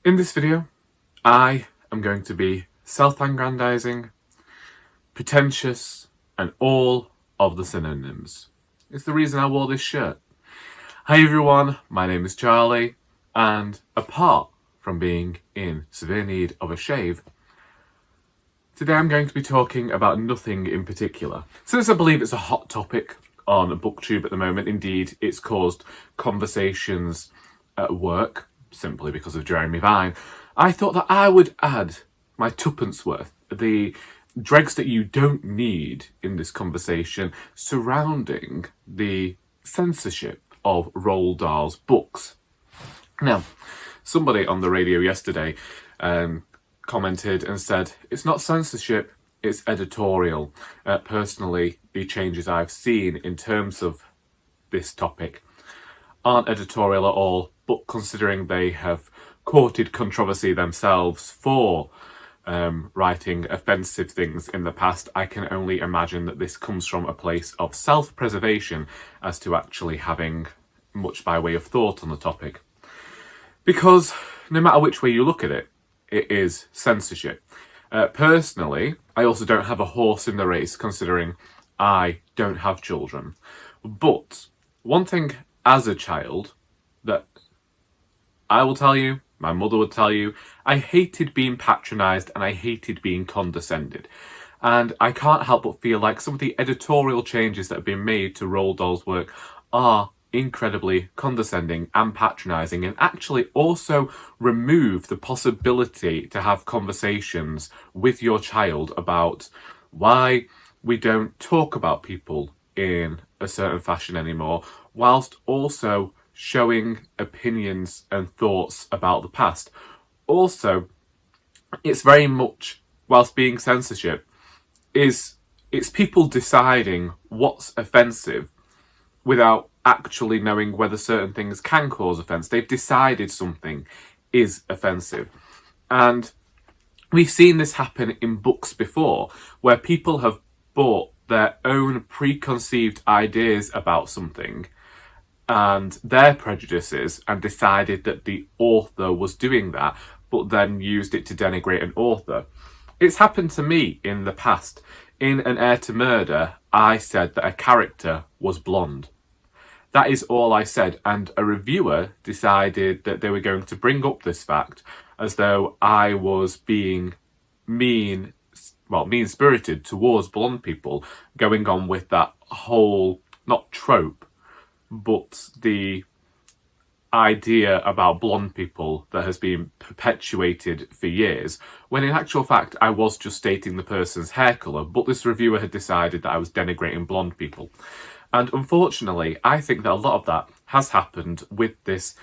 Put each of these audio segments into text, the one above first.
In this video, I am going to be self-aggrandizing, pretentious, and all of the synonyms. It's the reason I wore this shirt. Hi everyone, my name is Charlie, and apart from being in severe need of a shave, today I'm going to be talking about nothing in particular. Since I believe it's a hot topic on BookTube at the moment, indeed it's caused conversations at work, simply because of Jeremy Vine, I thought that I would add my tuppence worth, the dregs that you don't need in this conversation surrounding the censorship of Roald Dahl's books. Now, somebody on the radio yesterday commented and said, it's not censorship, it's editorial. Personally, the changes I've seen in terms of this topic aren't editorial at all, but considering they have courted controversy themselves for writing offensive things in the past, I can only imagine that this comes from a place of self-preservation as to actually having much by way of thought on the topic. Because no matter which way you look at it, it is censorship. Personally, I also don't have a horse in the race, considering I don't have children. But one thing as a child that I will tell you, my mother would tell you, I hated being patronised and I hated being condescended. And I can't help but feel like some of the editorial changes that have been made to Roald Dahl's work are incredibly condescending and patronising, and actually also remove the possibility to have conversations with your child about why we don't talk about people in a certain fashion anymore, whilst also showing opinions and thoughts about the past. Also, it's very much, whilst being censorship, it's people deciding what's offensive without actually knowing whether certain things can cause offence. They've decided something is offensive. And we've seen this happen in books before, where people have bought their own preconceived ideas about something and their prejudices and decided that the author was doing that, but then used it to denigrate an author. It's happened to me in the past. In An Heir to Murder, I said that a character was blonde. That is all I said, and a reviewer decided that they were going to bring up this fact as though I was being mean-spirited towards blonde people, going on with that whole, not trope, but the idea about blonde people that has been perpetuated for years, when in actual fact I was just stating the person's hair colour, but this reviewer had decided that I was denigrating blonde people. And unfortunately, I think that a lot of that has happened with this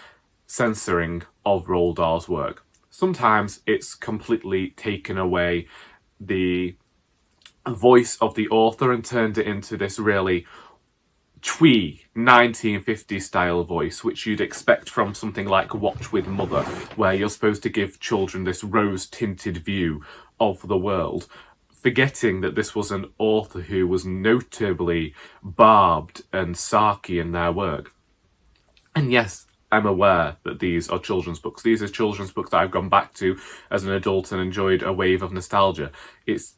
censoring of Roald Dahl's work. Sometimes it's completely taken away the voice of the author and turned it into this really twee 1950s style voice, which you'd expect from something like Watch with Mother, where you're supposed to give children this rose-tinted view of the world, forgetting that this was an author who was notably barbed and sarky in their work. And yes, I'm aware that these are children's books. These are children's books that I've gone back to as an adult and enjoyed a wave of nostalgia. If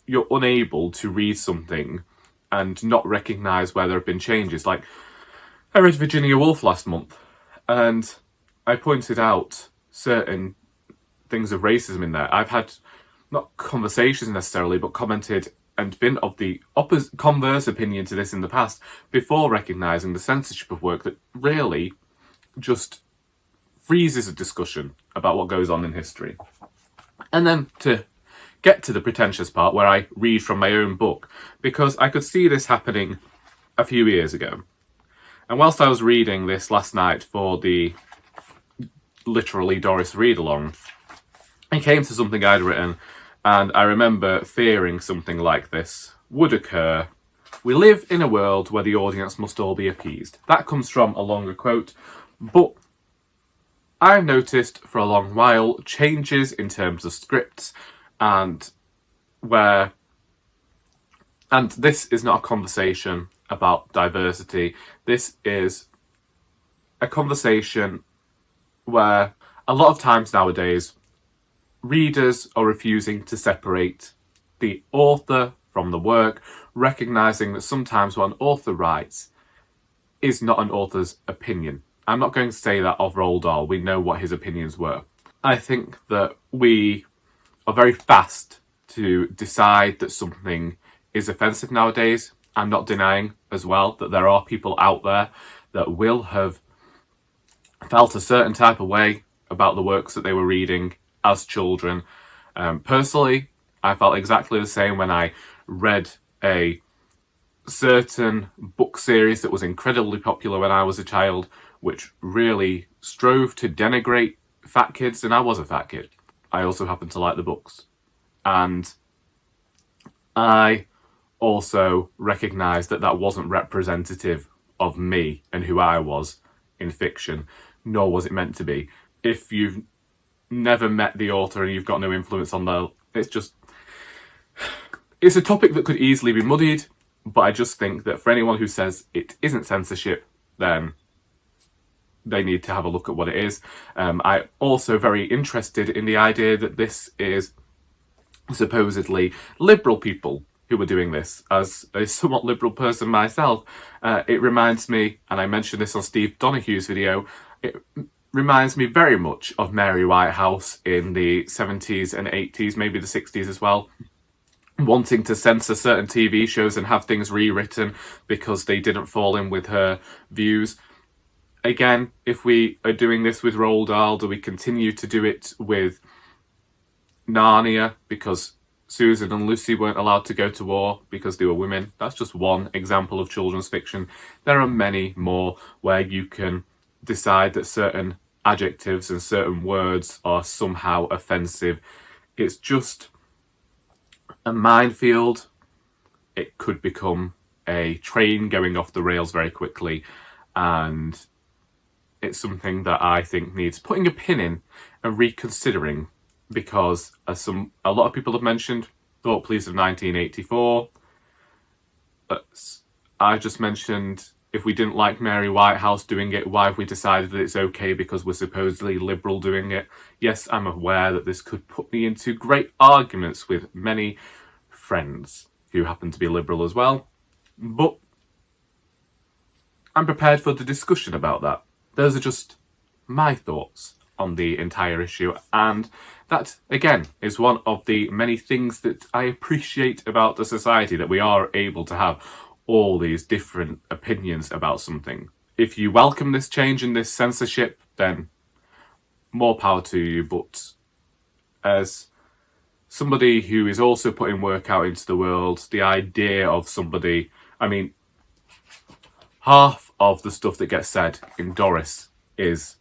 you're unable to read something and not recognise where there have been changes, like I read Virginia Woolf last month, and I pointed out certain things of racism in there. I've had not conversations necessarily, but commented and been of the converse opinion to this in the past, before recognising the censorship of work that really just freezes a discussion about what goes on in history. And then to get to the pretentious part, where I read from my own book, because I could see this happening a few years ago. And whilst I was reading this last night for the literally Doris read-along, I came to something I'd written, and I remember fearing something like this would occur. We live in a world where the audience must all be appeased. That comes from a longer quote, but I've noticed for a long while changes in terms of scripts, and this is not a conversation about diversity. This is a conversation where a lot of times nowadays readers are refusing to separate the author from the work, recognising that sometimes what an author writes is not an author's opinion. I'm not going to say that of Roald Dahl. We know what his opinions were. I think that we are very fast to decide that something is offensive nowadays. I'm not denying as well that there are people out there that will have felt a certain type of way about the works that they were reading as children. Personally, I felt exactly the same when I read a certain book series that was incredibly popular when I was a child, which really strove to denigrate fat kids, and I was a fat kid. I also happened to like the books. And I also recognised that that wasn't representative of me and who I was in fiction, nor was it meant to be. If you've never met the author and you've got no influence on the... It's a topic that could easily be muddied, but I just think that for anyone who says it isn't censorship, then they need to have a look at what it is. I'm also very interested in the idea that this is supposedly liberal people who were doing this. As a somewhat liberal person myself, it reminds me, and I mentioned this on Steve Donahue's video, it reminds me very much of Mary Whitehouse in the 70s and 80s, maybe the 60s as well, wanting to censor certain TV shows and have things rewritten because they didn't fall in with her views. Again, if we are doing this with Roald Dahl, do we continue to do it with Narnia because Susan and Lucy weren't allowed to go to war because they were women? That's just one example of children's fiction. There are many more where you can decide that certain adjectives and certain words are somehow offensive. It's just a minefield. It could become a train going off the rails very quickly, and it's something that I think needs putting a pin in and reconsidering, because as a lot of people have mentioned, Thought Please of 1984. I just mentioned, if we didn't like Mary Whitehouse doing it, why have we decided that it's okay because we're supposedly liberal doing it? Yes, I'm aware that this could put me into great arguments with many friends who happen to be liberal as well, but I'm prepared for the discussion about that. Those are just my thoughts on the entire issue, and that, again, is one of the many things that I appreciate about the society, that we are able to have all these different opinions about something. If you welcome this change and this censorship, then more power to you, but as somebody who is also putting work out into the world, the idea of somebody... I mean, half of the stuff that gets said in Doris is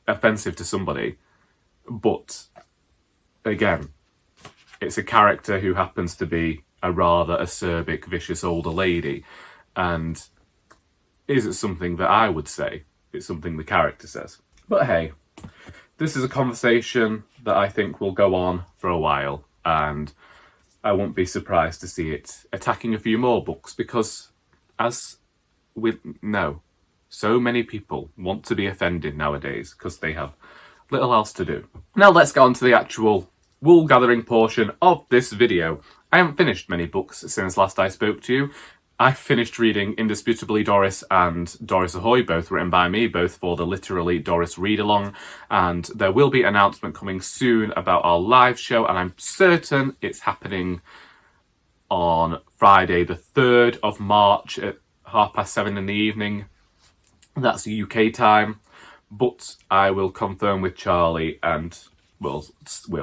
offensive to somebody, but again, it's a character who happens to be a rather acerbic, vicious older lady, and isn't something that I would say. It's something the character says. But hey, this is a conversation that I think will go on for a while, and I won't be surprised to see it attacking a few more books, because as we know, so many people want to be offended nowadays because they have little else to do. Now let's get on to the actual Woolgathering portion of this video. I haven't finished many books since last I spoke to you. I finished reading Indisputably Doris and Doris Ahoy, both written by me, both for the Literally Doris read-along, and there will be an announcement coming soon about our live show, and I'm certain it's happening on Friday the 3rd of March at 7:30 in the evening. That's UK time, but I will confirm with Charlie and we'll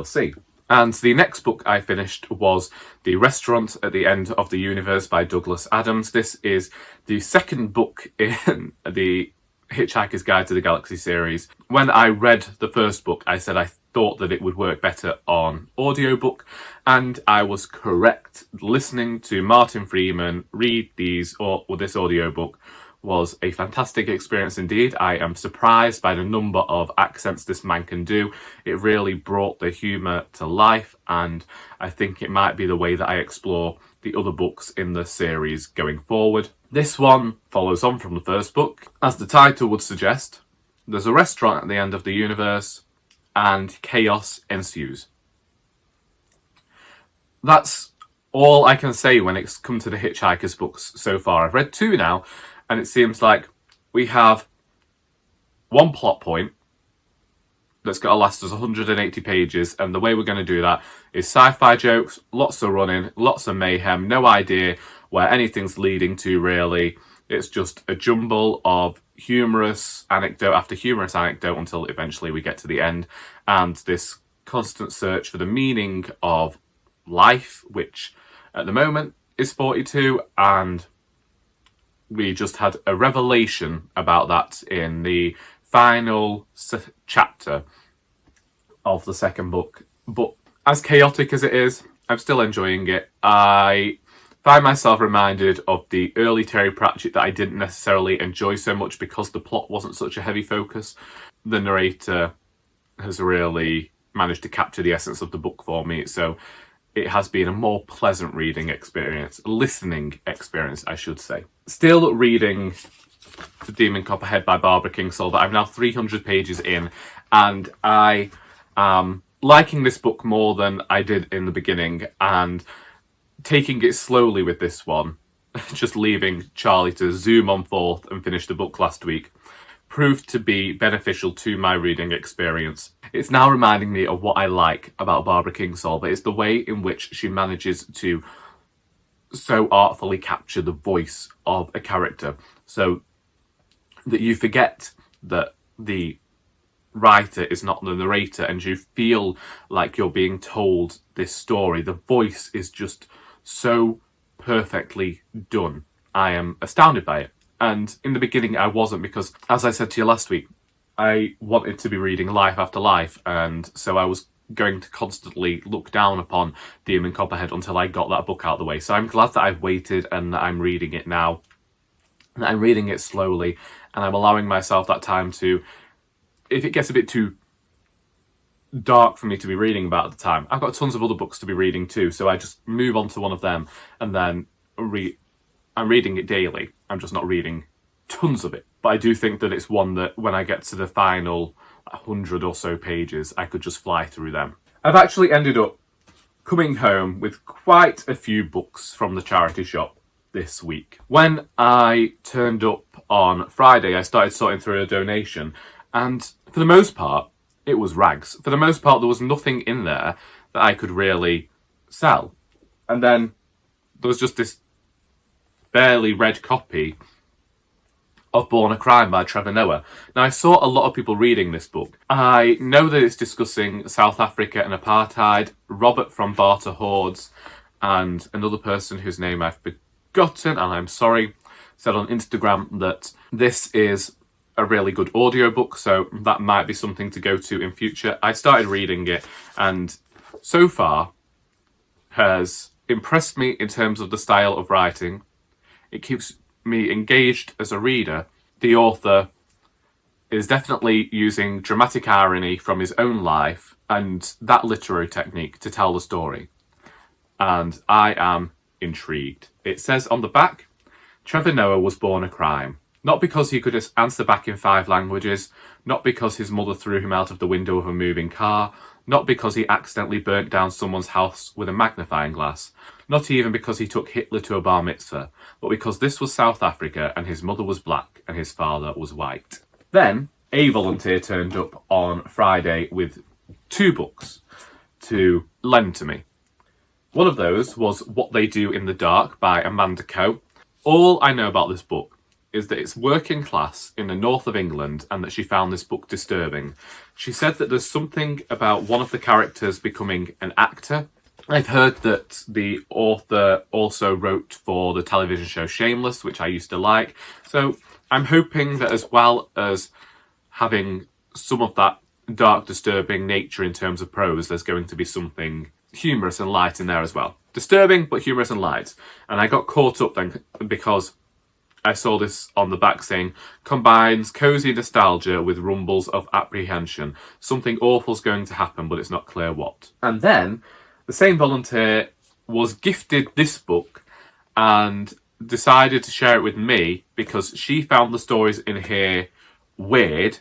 see. And the next book I finished was The Restaurant at the End of the Universe by Douglas Adams. This is the second book in the Hitchhiker's Guide to the Galaxy series. When I read the first book, I said I thought that it would work better on audiobook, and I was correct. Listening to Martin Freeman read this audiobook was a fantastic experience indeed. I am surprised by the number of accents this man can do. It really brought the humour to life, and I think it might be the way that I explore the other books in the series going forward. This one follows on from the first book. As the title would suggest, There's a restaurant at the end of the universe, and chaos ensues. That's all I can say when it's come to the Hitchhiker's books so far. I've read 2 now, and it seems like we have one plot point that's going to last us 180 pages, and the way we're going to do that is sci-fi jokes, lots of running, lots of mayhem, no idea where anything's leading to really. It's just a jumble of humorous anecdote after humorous anecdote until eventually we get to the end, and this constant search for the meaning of life, which at the moment is 42, and we just had a revelation about that in the final chapter of the second book. But as chaotic as it is, I'm still enjoying it. I find myself reminded of the early Terry Pratchett that I didn't necessarily enjoy so much because the plot wasn't such a heavy focus. The narrator has really managed to capture the essence of the book for me, so it has been a more pleasant reading experience, listening experience, I should say. Still reading The Demon Copperhead by Barbara Kingsolver. I'm now 300 pages in, and I am liking this book more than I did in the beginning, and taking it slowly with this one, just leaving Charlie to zoom on forth and finish the book last week, proved to be beneficial to my reading experience. It's now reminding me of what I like about Barbara Kingsolver. It's the way in which she manages to so artfully capture the voice of a character, so that you forget that the writer is not the narrator and you feel like you're being told this story. The voice is just so perfectly done. I am astounded by it. And in the beginning I wasn't, because as I said to you last week, I wanted to be reading Life After Life, and so I was going to constantly look down upon Demon Copperhead until I got that book out of the way. So I'm glad that I've waited and that I'm reading it now. And I'm reading it slowly, and I'm allowing myself that time to, if it gets a bit too dark for me to be reading about at the time, I've got tons of other books to be reading too, so I just move on to one of them and then I'm reading it daily. I'm just not reading tons of it. But I do think that it's one that when I get to the final 100 or so pages, I could just fly through them. I've actually ended up coming home with quite a few books from the charity shop this week. When I turned up on Friday, I started sorting through a donation, and for the most part, it was rags. For the most part, there was nothing in there that I could really sell. And then there was just this barely read copy of Born a Crime by Trevor Noah. Now, I saw a lot of people reading this book. I know that it's discussing South Africa and apartheid. Robert from Barter Hordes and another person whose name I've forgotten, and I'm sorry, said on Instagram that this is a really good audiobook, so that might be something to go to in future. I started reading it, and so far has impressed me in terms of the style of writing. It keeps me engaged as a reader. The author is definitely using dramatic irony from his own life and that literary technique to tell the story. And I am intrigued. It says on the back, Trevor Noah was born a crime. Not because he could answer back in 5 languages, not because his mother threw him out of the window of a moving car, not because he accidentally burnt down someone's house with a magnifying glass, not even because he took Hitler to a bar mitzvah, but because this was South Africa and his mother was black and his father was white. Then, a volunteer turned up on Friday with 2 books to lend to me. One of those was What They Do in the Dark by Amanda Coe. All I know about this book is that it's working class in the north of England and that she found this book disturbing. She said that there's something about one of the characters becoming an actor. I've heard that the author also wrote for the television show Shameless, which I used to like. So I'm hoping that as well as having some of that dark, disturbing nature in terms of prose, there's going to be something humorous and light in there as well. Disturbing, but humorous and light. And I got caught up then because I saw this on the back saying, combines cosy nostalgia with rumbles of apprehension. Something awful's going to happen, but it's not clear what. And then the same volunteer was gifted this book and decided to share it with me because she found the stories in here weird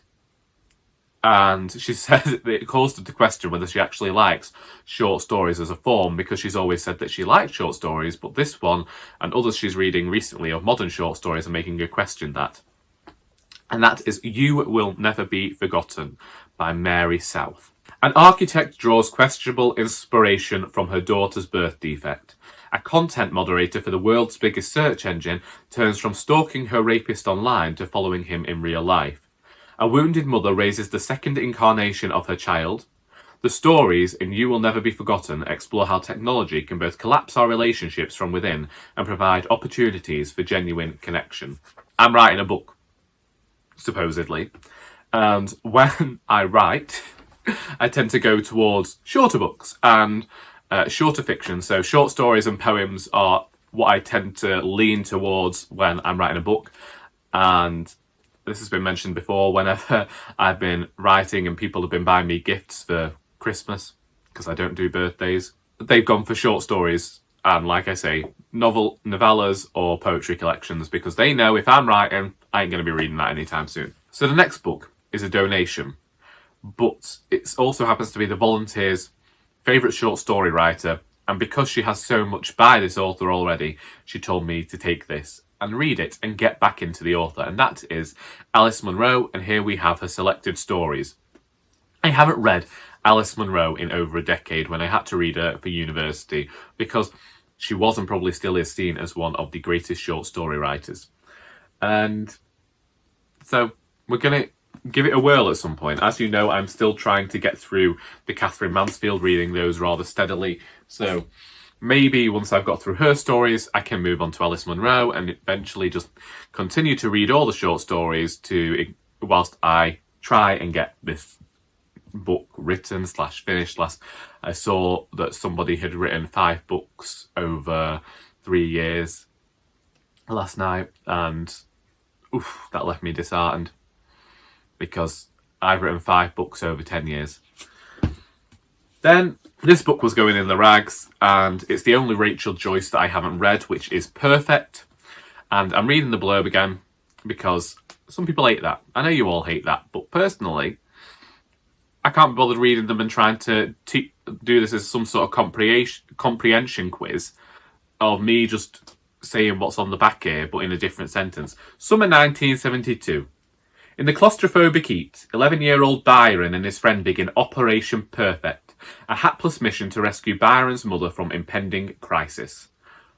And she says it caused her to question whether she actually likes short stories as a form, because she's always said that she likes short stories, but this one and others she's reading recently of modern short stories are making her question that. And that is You Will Never Be Forgotten by Mary South. An architect draws questionable inspiration from her daughter's birth defect. A content moderator for the world's biggest search engine turns from stalking her rapist online to following him in real life. A wounded mother raises the second incarnation of her child. The stories in You Will Never Be Forgotten explore how technology can both collapse our relationships from within and provide opportunities for genuine connection. I'm writing a book, supposedly, and when I write, I tend to go towards shorter books and shorter fiction. So short stories and poems are what I tend to lean towards when I'm writing a book. And this has been mentioned before, whenever I've been writing and people have been buying me gifts for Christmas, because I don't do birthdays, they've gone for short stories and, like I say, novellas or poetry collections, because they know if I'm writing, I ain't going to be reading that anytime soon. So the next book is a donation, but it also happens to be the volunteer's favourite short story writer, and because she has so much by this author already, she told me to take this and read it and get back into the author, and that is Alice Munro, and here we have her selected stories. I haven't read Alice Munro in over a decade when I had to read her for university, because she was and probably still is seen as one of the greatest short story writers. And so we're going to give it a whirl at some point. As you know, I'm still trying to get through the Catherine Mansfield, reading those rather steadily, so maybe once I've got through her stories, I can move on to Alice Munro and eventually just continue to read all the short stories whilst I try and get this book written / finished. I saw that somebody had written 5 books over 3 years last night, and that left me disheartened, because I've written 5 books over 10 years. Then this book was going in the rags, and it's the only Rachel Joyce that I haven't read, which is Perfect. And I'm reading the blurb again because some people hate that. I know you all hate that, but personally, I can't be bothered reading them and trying to do this as some sort of comprehension quiz of me just saying what's on the back here, but in a different sentence. Summer 1972. In the claustrophobic heat, 11-year-old Byron and his friend begin Operation Perfect, a hapless mission to rescue Byron's mother from impending crisis.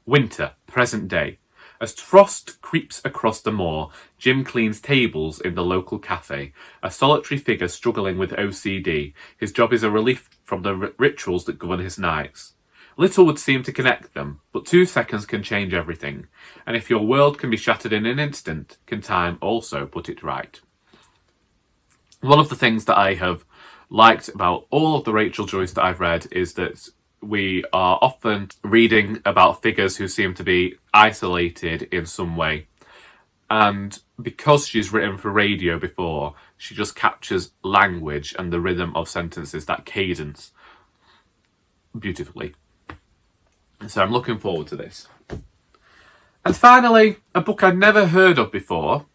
Winter, present day. As frost creeps across the moor, Jim cleans tables in the local cafe, a solitary figure struggling with OCD. His job is a relief from the rituals that govern his nights. Little would seem to connect them, but 2 seconds can change everything. And if your world can be shattered in an instant, can time also put it right? One of the things that I have liked about all of the Rachel Joyce that I've read is that we are often reading about figures who seem to be isolated in some way. And because she's written for radio before, she just captures language and the rhythm of sentences, that cadence, beautifully. So I'm looking forward to this. And finally, a book I'd never heard of before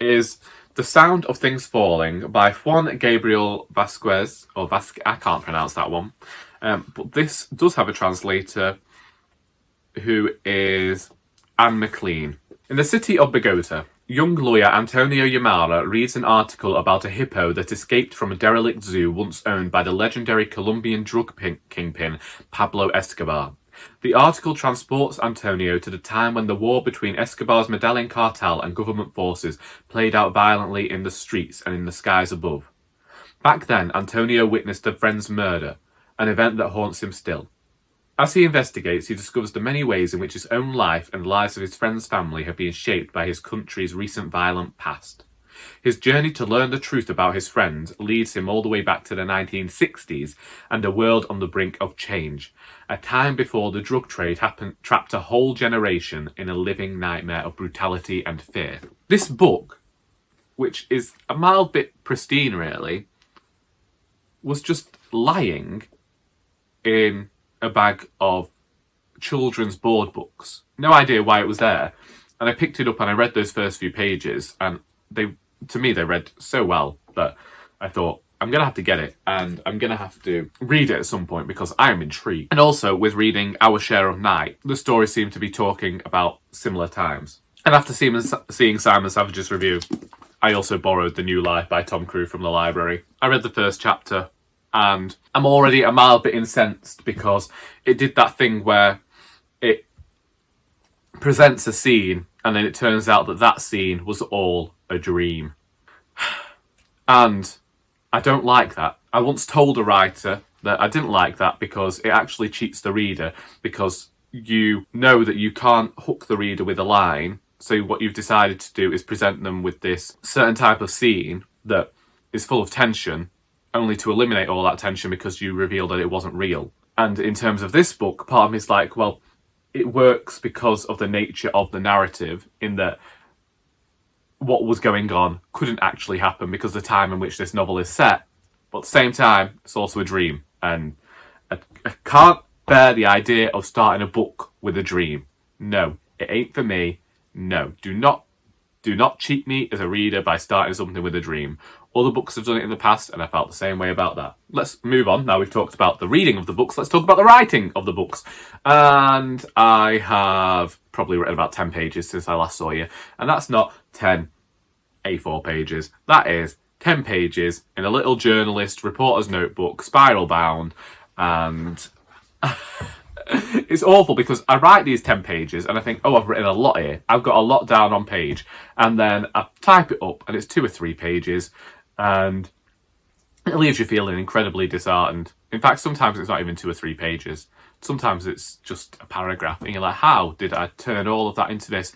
is The Sound of Things Falling by Juan Gabriel Vasquez, I can't pronounce that one. But this does have a translator who is Anne McLean. In the city of Bogota, young lawyer Antonio Yamara reads an article about a hippo that escaped from a derelict zoo once owned by the legendary Colombian drug kingpin Pablo Escobar. The article transports Antonio to the time when the war between Escobar's Medellin cartel and government forces played out violently in the streets and in the skies above. Back then, Antonio witnessed a friend's murder, an event that haunts him still. As he investigates, he discovers the many ways in which his own life and the lives of his friend's family have been shaped by his country's recent violent past. His journey to learn the truth about his friend leads him all the way back to the 1960s and a world on the brink of change, a time before the drug trade trapped a whole generation in a living nightmare of brutality and fear. This book, which is a mild bit pristine really, was just lying in a bag of children's board books. No idea why it was there. And I picked it up and I read those first few pages, and they read so well that I thought, I'm going to have to get it, and I'm going to have to read it at some point because I am intrigued. And also, with reading Our Share of Night, the stories seem to be talking about similar times. And after seeing Simon Savage's review, I also borrowed The New Life by Tom Crew from the library. I read the first chapter, and I'm already a mild bit incensed because it did that thing where it presents a scene, and then it turns out that that scene was all a dream. And I don't like that. I once told a writer that I didn't like that because it actually cheats the reader, because you know that you can't hook the reader with a line. So what you've decided to do is present them with this certain type of scene that is full of tension, only to eliminate all that tension because you reveal that it wasn't real. And in terms of this book, part of me is like, well, it works because of the nature of the narrative, in that what was going on couldn't actually happen because of the time in which this novel is set. But at the same time, it's also a dream. And I can't bear the idea of starting a book with a dream. No, it ain't for me. No, do not cheat me as a reader by starting something with a dream. Other books have done it in the past, and I felt the same way about that. Let's move on. Now we've talked about the reading of the books, let's talk about the writing of the books. And I have probably written about 10 pages since I last saw you. And that's not 10 A4 pages. That is 10 pages in a little journalist reporter's notebook, spiral bound, and it's awful because I write these 10 pages and I think, oh, I've written a lot here. I've got a lot down on page. And then I type it up and it's 2 or 3 pages, and it leaves you feeling incredibly disheartened. In fact, sometimes it's not even 2 or 3 pages. Sometimes it's just a paragraph and you're like, how did I turn all of that into this?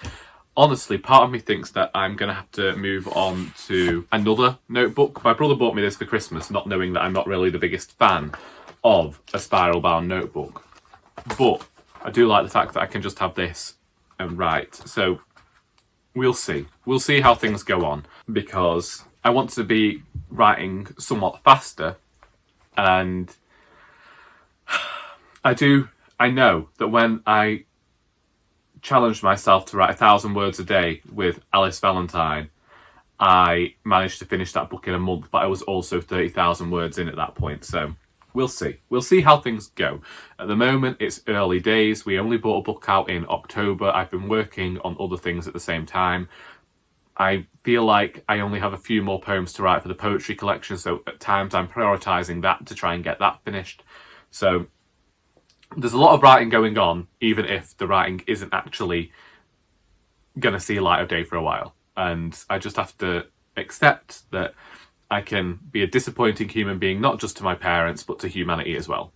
Honestly, part of me thinks that I'm going to have to move on to another notebook. My brother bought me this for Christmas, not knowing that I'm not really the biggest fan of a spiral-bound notebook. But I do like the fact that I can just have this and write. So we'll see. We'll see how things go on, because I want to be writing somewhat faster. And I know that when I challenged myself to write 1,000 words a day with Alice Valentine, I managed to finish that book in a month, but I was also 30,000 words in at that point. So we'll see. We'll see how things go. At the moment, it's early days. We only bought a book out in October. I've been working on other things at the same time. I feel like I only have a few more poems to write for the poetry collection, so at times I'm prioritising that to try and get that finished. So there's a lot of writing going on, even if the writing isn't actually going to see light of day for a while. And I just have to accept that I can be a disappointing human being, not just to my parents, but to humanity as well.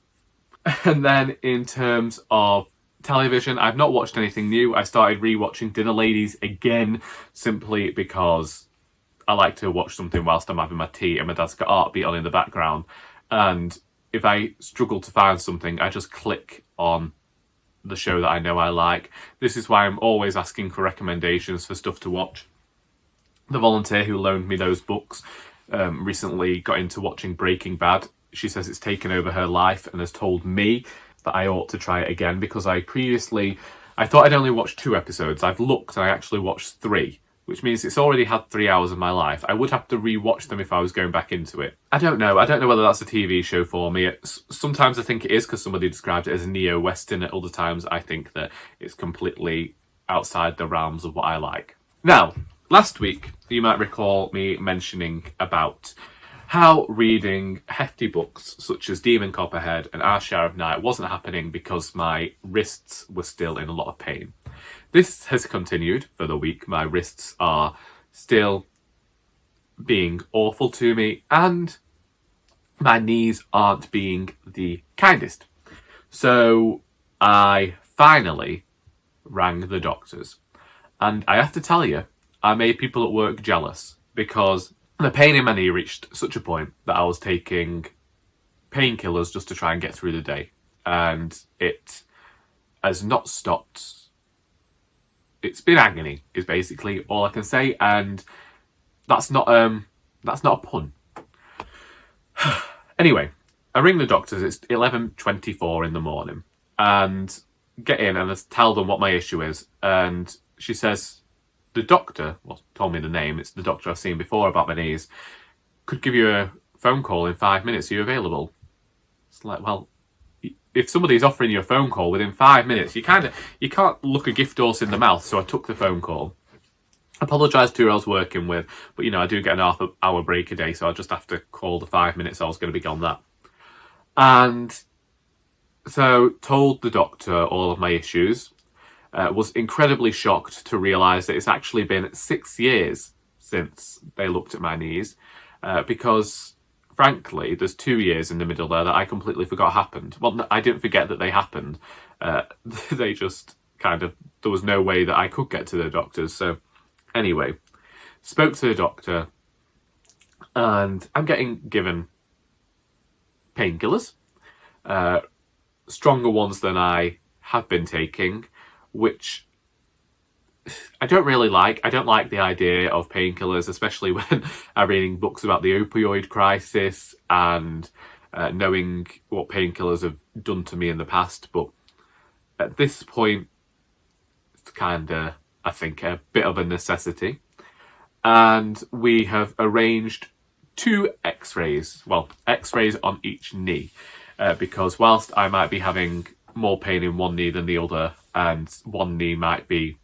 And then in terms of television, I've not watched anything new. I started rewatching Dinner Ladies again, simply because I like to watch something whilst I'm having my tea and my dad's got Heartbeat on in the background. And if I struggle to find something, I just click on the show that I know I like. This is why I'm always asking for recommendations for stuff to watch. The volunteer who loaned me those books recently got into watching Breaking Bad. She says it's taken over her life and has told me that I ought to try it again, because I thought I'd only watched 2 episodes. I've looked and I actually watched 3, which means it's already had 3 hours of my life. I would have to rewatch them if I was going back into it. I don't know whether that's a TV show for me. Sometimes I think it is because somebody described it as a neo-Western. At other times I think that it's completely outside the realms of what I like. Now, last week, you might recall me mentioning about how reading hefty books such as Demon Copperhead and Our Share of Night wasn't happening because my wrists were still in a lot of pain. This has continued for the week. My wrists are still being awful to me, and my knees aren't being the kindest. So I finally rang the doctors. And I have to tell you, I made people at work jealous, because the pain in my knee reached such a point that I was taking painkillers just to try and get through the day. And it has not stopped. It's been agony, is basically all I can say. And that's not a pun. Anyway, I ring the doctors. It's 11:24 in the morning, and get in and tell them what my issue is. And she says, the doctor, well, told me the name, it's the doctor I've seen before about my knees, could give you phone call in 5 minutes. Are you available? It's like, well, if somebody's offering you a phone call within 5 minutes, you can't look a gift horse in the mouth. So I took the phone call. Apologised to who I was working with, but I do get an half-hour break a day, so I'll just have to call the 5 minutes I was going to be gone that. And so told the doctor all of my issues. Was incredibly shocked to realise that it's actually been 6 years since they looked at my knees, because frankly, there's 2 years in the middle there that I completely forgot happened. Well, I didn't forget that they happened. They just there was no way that I could get to the doctors. So anyway, spoke to the doctor, and I'm getting given painkillers, stronger ones than I have been taking, which I don't really like. I don't like the idea of painkillers, especially when I'm reading books about the opioid crisis and knowing what painkillers have done to me in the past. But at this point, it's I think, a bit of a necessity. And we have arranged 2 x-rays. Well, x-rays on each knee. Because whilst I might be having more pain in one knee than the other, and one knee might be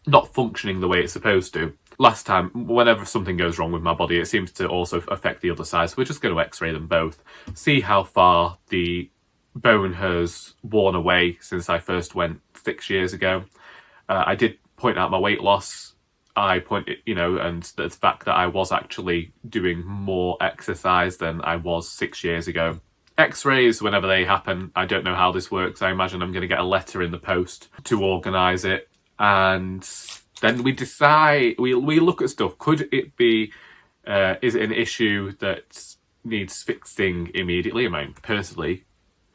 not functioning the way it's supposed to, last time, whenever something goes wrong with my body, it seems to also affect the other side. So we're just going to x-ray them both, see how far the bone has worn away since I first went 6 years ago. I did point out my weight loss. I pointed, and the fact that I was actually doing more exercise than I was 6 years ago. X-rays, whenever they happen, I don't know how this works. I imagine I'm going to get a letter in the post to organise it. And then we decide, we look at stuff. Could it be, is it an issue that needs fixing immediately? I mean, personally,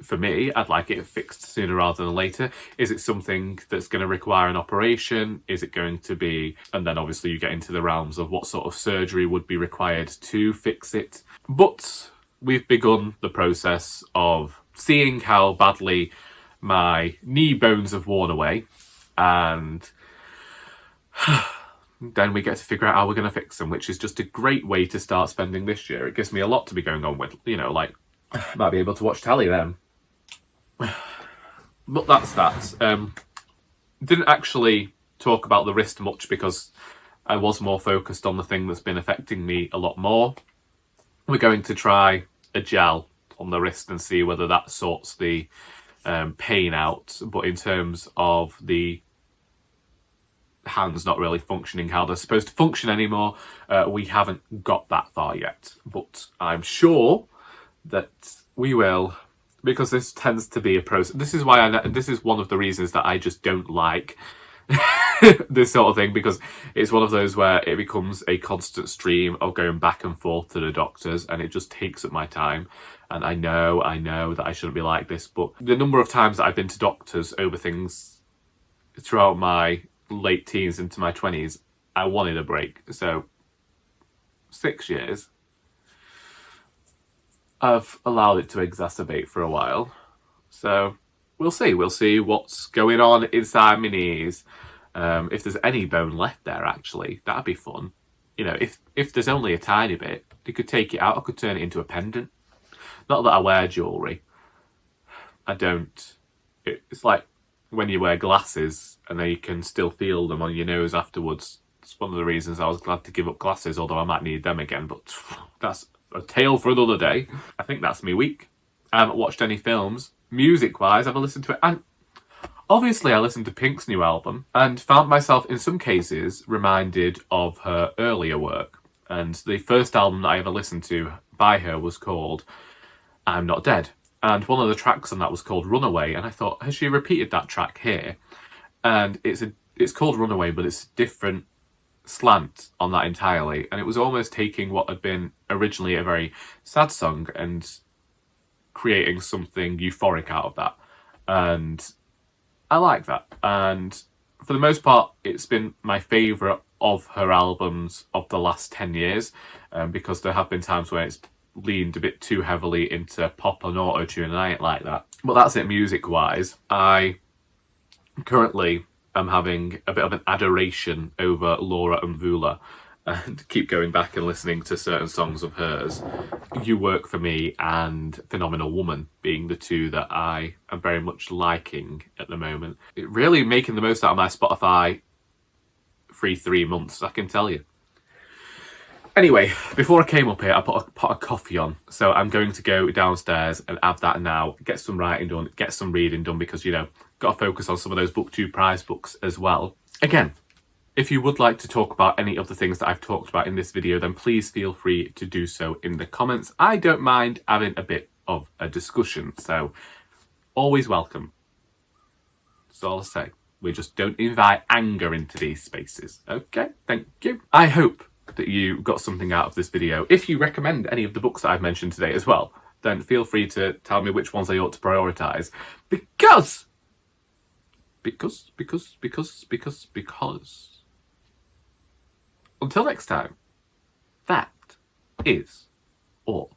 for me, I'd like it fixed sooner rather than later. Is it something that's going to require an operation? Is it going to be... And then obviously you get into the realms of what sort of surgery would be required to fix it. But we've begun the process of seeing how badly my knee bones have worn away, and then we get to figure out how we're going to fix them, which is just a great way to start spending this year. It gives me a lot to be going on with, like, might be able to watch telly then. But that's that. Didn't actually talk about the wrist much because I was more focused on the thing that's been affecting me a lot more. We're going to try a gel on the wrist and see whether that sorts the pain out. But in terms of the hands not really functioning how they're supposed to function anymore, we haven't got that far yet. But I'm sure that we will, because this tends to be a process. This is why this is one of the reasons that I just don't like this sort of thing, because it's one of those where it becomes a constant stream of going back and forth to the doctors, and it just takes up my time. And I know that I shouldn't be like this, but the number of times that I've been to doctors over things throughout my late teens into my 20s, I wanted a break. So 6 years, I've allowed it to exacerbate for a while. So we'll see what's going on inside my knees. If there's any bone left there, actually, that'd be fun. If there's only a tiny bit, you could take it out. I could turn it into a pendant. Not that I wear jewellery. I don't. It's like when you wear glasses and then you can still feel them on your nose afterwards. It's one of the reasons I was glad to give up glasses, although I might need them again. But that's a tale for another day. I think that's me week. I haven't watched any films. Music-wise, I've listened to it. And obviously, I listened to Pink's new album and found myself, in some cases, reminded of her earlier work. And the first album that I ever listened to by her was called I'm Not Dead. And one of the tracks on that was called Runaway. And I thought, has she repeated that track here? And it's called Runaway, but it's a different slant on that entirely. And it was almost taking what had been originally a very sad song and creating something euphoric out of that. And I like that. And for the most part, it's been my favourite of her albums of the last 10 years, because there have been times where it's leaned a bit too heavily into pop and auto-tune, and I ain't like that. But that's it music-wise. I currently am having a bit of an adoration over Laura and Vula. and keep going back and listening to certain songs of hers. You Work For Me and Phenomenal Woman being the two that I am very much liking at the moment. It really making the most out of my Spotify free 3 months, I can tell you. Anyway, before I came up here, I put a pot of coffee on. So I'm going to go downstairs and have that now, get some writing done, get some reading done, because, you know, got to focus on some of those BookTube prize books as well. Again, if you would like to talk about any of the things that I've talked about in this video, then please feel free to do so in the comments. I don't mind having a bit of a discussion, so always welcome. That's all I say. We just don't invite anger into these spaces. Okay, thank you. I hope that you got something out of this video. If you recommend any of the books that I've mentioned today as well, then feel free to tell me which ones I ought to prioritise. Because until next time, that is all.